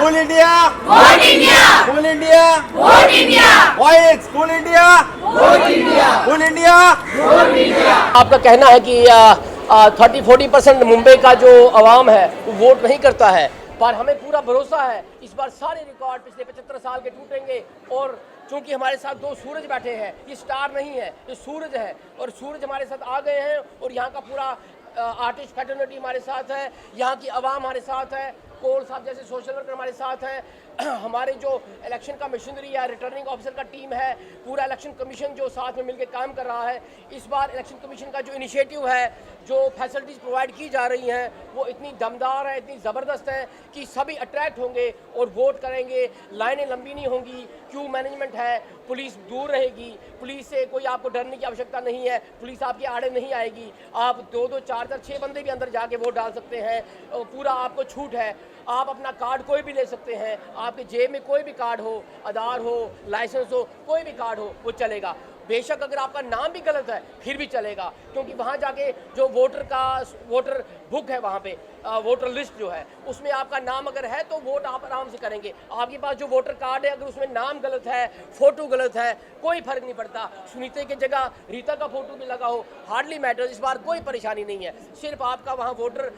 Full India, vote India, Full India, vote India, Voice, Full India, vote India, Full India. Vote India. आपका कहना है कि 30-40% मुंबई का जो अवाम है वो वोट नहीं करता है, पर हमें पूरा भरोसा है इस बार सारे रिकॉर्ड पिछले 75 साल के टूटेंगे। और चूंकि हमारे साथ दो सूरज बैठे हैं, ये स्टार नहीं है, ये सूरज है, और सूरज हमारे साथ आ गए हैं। और यहाँ का पूरा आर्टिस्ट फैटर्निटी हमारे साथ है, यहाँ की आवाम हमारे साथ है, कोल साहब जैसे सोशल वर्कर हमारे साथ हैं, हमारे जो इलेक्शन का मशीनरी है, रिटर्निंग ऑफिसर का टीम है, पूरा इलेक्शन कमीशन जो साथ में मिलकर काम कर रहा है। इस बार इलेक्शन कमीशन का जो इनिशिएटिव है, जो फैसिलिटीज़ प्रोवाइड की जा रही हैं, वो इतनी दमदार है, इतनी ज़बरदस्त है कि सभी अट्रैक्ट होंगे और वोट करेंगे। लाइनें लंबी नहीं होंगी, क्यू मैनेजमेंट है, पुलिस दूर रहेगी, पुलिस से कोई आपको डरने की आवश्यकता नहीं है, पुलिस आपके आड़े नहीं आएगी। आप 2-2, 4-4, 6 बंदे भी अंदर जाके वोट डाल सकते हैं, पूरा आपको छूट है। आप अपना कार्ड कोई भी ले सकते हैं, आपके जेब में कोई भी कार्ड हो, आधार हो, लाइसेंस हो, कोई भी कार्ड हो, वो चलेगा। बेशक अगर आपका नाम भी गलत है फिर भी चलेगा, क्योंकि वहाँ जाके जो वोटर बुक है, वहाँ पे वोटर लिस्ट जो है, उसमें आपका नाम अगर है तो वोट आप आराम से करेंगे। आपके पास जो वोटर कार्ड है, अगर उसमें नाम गलत है, फ़ोटो गलत है, कोई फ़र्क नहीं पड़ता। सुनीते की जगह रीता का फ़ोटो भी लगा हो, हार्डली मैटर्स। इस बार कोई परेशानी नहीं है, सिर्फ आपका वहाँ वोटर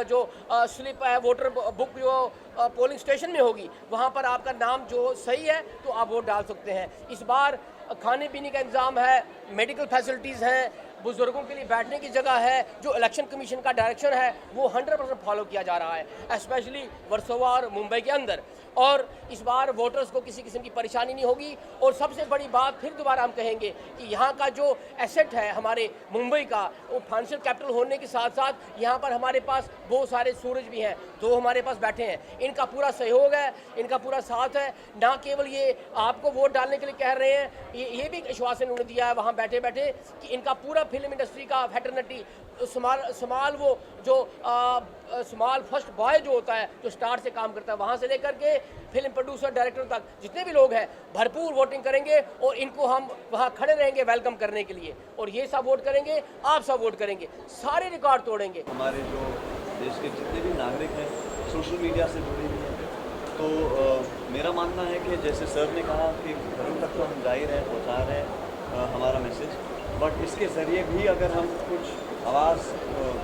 जो स्लिप है, वोटर बुक जो पोलिंग स्टेशन में होगी, वहाँ पर आपका नाम जो सही है तो आप वोट डाल सकते हैं। इस बार खाने पीने का इंतज़ाम है, मेडिकल फैसिलिटीज़ हैं, बुजुर्गों के लिए बैठने की जगह है। जो इलेक्शन कमीशन का डायरेक्शन है वो 100% फॉलो किया जा रहा है, स्पेशली वर्सोवा और मुंबई के अंदर। और इस बार वोटर्स को किसी किस्म की परेशानी नहीं होगी। और सबसे बड़ी बात फिर दोबारा हम कहेंगे कि यहाँ का जो एसेट है हमारे मुंबई का, वो फाइनेंशियल कैपिटल होने के साथ साथ यहाँ पर हमारे पास बहुत सारे सूरज भी हैं, दो हमारे पास बैठे हैं, इनका पूरा सहयोग है, इनका पूरा साथ है। ना केवल ये आपको वोट डालने के लिए कह रहे हैं, ये भी आश्वासन उन्होंने दिया है वहाँ बैठे बैठे कि इनका पूरा फिल्म इंडस्ट्री का फैटर्निटी स्मॉल वो जो स्मॉल फर्स्ट बॉय जो होता है, जो स्टार से काम करता है, वहाँ से लेकर के फिल्म प्रोड्यूसर डायरेक्टर तक जितने भी लोग हैं भरपूर वोटिंग करेंगे। और इनको हम वहाँ खड़े रहेंगे वेलकम करने के लिए, और ये सब वोट करेंगे, आप सब वोट करेंगे, सारे रिकॉर्ड तोड़ेंगे। हमारे जो देश के जितने भी नागरिक हैं सोशल मीडिया से जुड़े हुए हैं, तो मेरा मानना है कि जैसे सर ने कहा कि घरों तक तो हम जा ही रहे हैं, पहुँचा रहे हैं हमारा मैसेज, बट इसके ज़रिए भी अगर हम कुछ आवाज़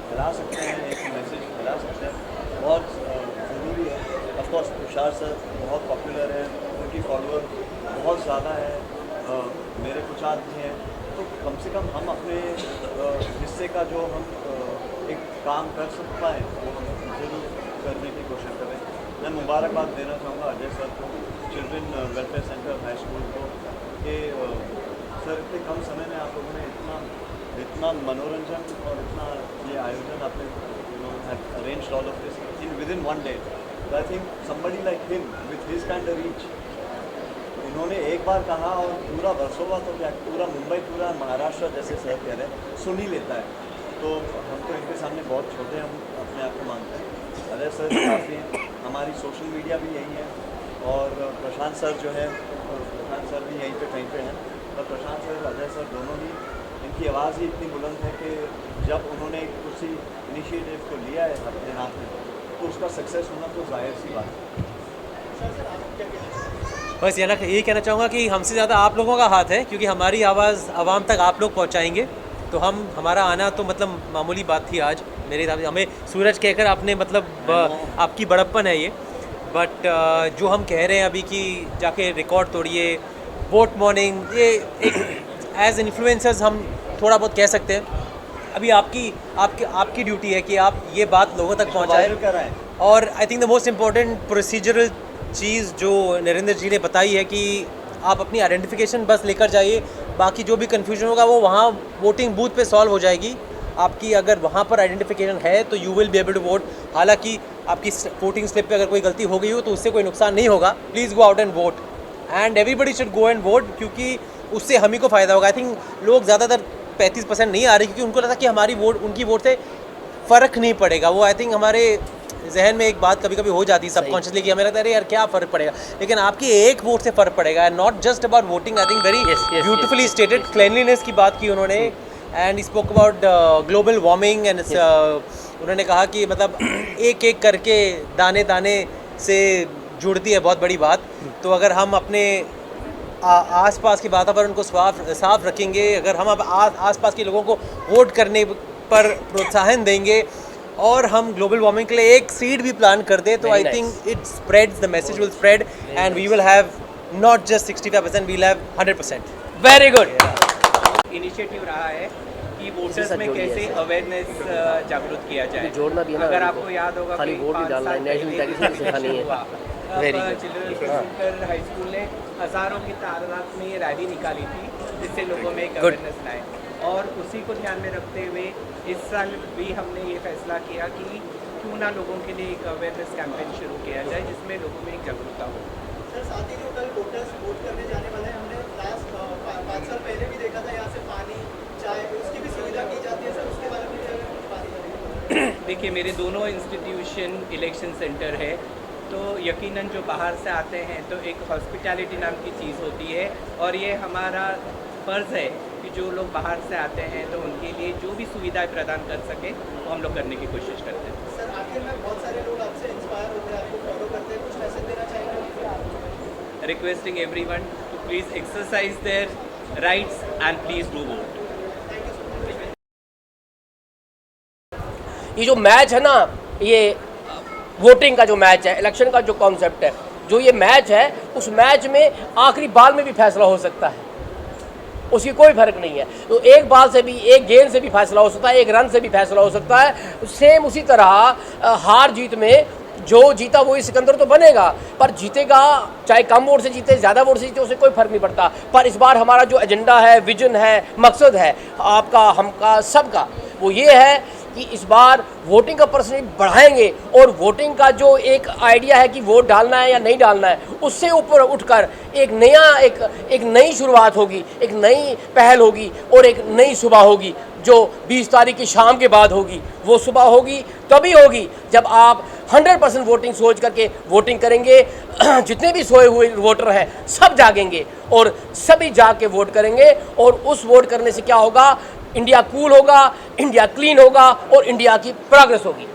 फैला सकते हैं, एक मैसेज फैला सकते हैं, बहुत ज़रूरी है। ऑफकोर्स तुषार सर बहुत पॉपुलर है, उनकी फॉलोअर बहुत ज़्यादा है, मेरे कुछ आदमी हैं, तो कम से कम हम अपने हिस्से का जो हम एक काम कर सकते पाएँ वो हम ज़रूर करने की कोशिश करें। मैं मुबारकबाद देना चाहूँगा अजय सर को, children welfare centre high school को, कि सर इतने कम समय में आप लोगों ने इतना मनोरंजन और इतना ये आयोजन आपने arranged all of this in within 1 day. तो I think somebody like him with his kind of reach, इन्होंने एक बार कहा और पूरा वर्सोवा तो क्या पूरा मुंबई, पूरा महाराष्ट्र जैसे शहर कह रहे हैं सुन ही लेता है। तो हम तो इनके सामने बहुत छोटे हम अपने आप को मानते हैं। अजय सर काफ़ी हैं, हमारी सोशल मीडिया भी यही है, और प्रशांत सर जो है, प्रशांत सर भी यहीं पे कहीं पे हैं। और प्रशांत सर, अजय सर दोनों ही, इनकी आवाज़ ही इतनी बुलंद है कि जब उन्होंने किसी इनिशिएटिव को लिया है अपने हाथ में, तो उसका सक्सेस होना तो जाहिर सी बात है। बस ये कहना चाहूँगा कि हमसे ज़्यादा आप लोगों का हाथ है, क्योंकि हमारी आवाज़ आवाम तक आप लोग पहुँचाएंगे, तो हमारा आना तो मतलब मामूली बात थी आज मेरे हिसाब से। हमें सूरज कहकर आपने मतलब आपकी बड़प्पन है ये, बट जो हम कह रहे हैं अभी कि जाके रिकॉर्ड तोड़िए, वोट मॉर्निंग, ये एक एज इन्फ्लुएंसर्स हम थोड़ा बहुत कह सकते हैं। अभी आपकी ड्यूटी है कि आप ये बात लोगों तक पहुँचाएं। और I think the most important procedural चीज़ जो नरेंद्र जी ने बताई है कि आप अपनी आइडेंटिफिकेशन बस लेकर जाइए, बाकी जो भी कन्फ्यूजन होगा वो वहाँ वोटिंग बूथ पे सॉल्व हो जाएगी। आपकी अगर वहाँ पर आइडेंटिफिकेशन है तो you will be able to vote. हालांकि आपकी वोटिंग स्लिप पे अगर कोई गलती हो गई हो तो उससे कोई नुकसान नहीं होगा। Please go out and vote, and everybody should go and vote, क्योंकि उससे हम ही को फ़ायदा होगा। आई थिंक लोग ज़्यादातर 35% नहीं आ रहे, क्योंकि उनको लगता कि हमारी वोट उनकी वोट से फ़र्क नहीं पड़ेगा। वो आई थिंक हमारे जहन में एक बात कभी कभी हो जाती है सबकॉन्शियसली कि हमें लगता है अरे यार क्या फ़र्क पड़ेगा, लेकिन आपकी एक वोट से फ़र्क पड़ेगा। Not just about voting, I think very beautifully stated. Cleanliness की बात की उन्होंने, and spoke about global warming, and उन्होंने कहा कि मतलब एक एक करके दाने दाने से जुड़ती है बहुत बड़ी बात। तो अगर हम अपने आसपास के वातावरण को साफ रखेंगे, अगर हम अब आसपास के लोगों को वोट करने पर प्रोत्साहन देंगे और हम ग्लोबल वार्मिंग के लिए एक सीड भी प्लान कर दे, तो I think it spreads, the message will spread and we will have not just 65%, we will have 100%। Very good. Initiative रहा है कि वोटर्स में कैसे अवेयरनेस जागरूक किया जाए। जोड़ना भी है ना, अगर आपको याद होगा खाली वोट ही डालना है, नेशनल इंटेग्रिटी सिखानी है। Very good. Children high school ने हज़ारों की तादाद में ये रैली निकाली थी, जिससे लोगों में एक Good. अवेयरनेस लाए, और उसी को ध्यान में रखते हुए इस साल भी हमने ये फैसला किया कि क्यों ना लोगों के लिए एक अवेयरनेस कैंपेन शुरू किया जाए जिसमें लोगों में एक जागरूकता हो। सर, साथ ही टोटल वोटर्स वोट करने जाने वाले हैं। हमने लास्ट 5 साल पहले भी देखा था यहाँ से पानी, चाय, उसकी भी सुविधा की जाती है सर, उसके बारे में भी बात करें। देखिए, मेरे दोनों इंस्टीट्यूशन इलेक्शन सेंटर है, तो यकीनन जो बाहर से आते हैं तो एक हॉस्पिटैलिटी नाम की चीज़ होती है, और ये हमारा फ़र्ज़ है कि जो लोग बाहर से आते हैं तो उनके लिए जो भी सुविधाएं प्रदान कर सके वो हम लोग करने की कोशिश करते हैं। सर, आखिर में बहुत सारे लोग आपसे इंस्पायर होते हैं, आपको फॉलो करते हैं, कुछ मैसेज देना चाहेंगे? Requesting everyone to please exercise their rights and please do vote. ये जो मैच है ना, ये वोटिंग का जो मैच है, इलेक्शन का जो कॉन्सेप्ट है, जो ये मैच है, उस मैच में आखिरी बाल में भी फैसला हो सकता है, उसकी कोई फर्क नहीं है। तो एक बाल से भी, एक गेंद से भी फैसला हो सकता है, एक रन से भी फैसला हो सकता है। सेम उसी तरह हार जीत में जो जीता वही सिकंदर तो बनेगा, पर जीतेगा चाहे कम वोट से जीते, ज़्यादा वोट से जीते, उससे कोई फर्क नहीं पड़ता। पर इस बार हमारा जो एजेंडा है, विजन है, मकसद है आपका, हमका, सबका, वो ये है कि इस बार वोटिंग का परसेंटेज बढ़ाएंगे, और वोटिंग का जो एक आइडिया है कि वोट डालना है या नहीं डालना है, उससे ऊपर उठकर एक नई शुरुआत होगी, एक नई पहल होगी, और एक नई सुबह होगी जो 20 तारीख की शाम के बाद होगी। वो सुबह होगी तभी होगी जब आप 100% वोटिंग सोच करके वोटिंग करेंगे। जितने भी सोए हुए वोटर हैं सब जागेंगे और सभी जाग के वोट करेंगे, और उस वोट करने से क्या होगा, इंडिया कूल होगा, इंडिया क्लीन होगा और इंडिया की प्रोग्रेस होगी।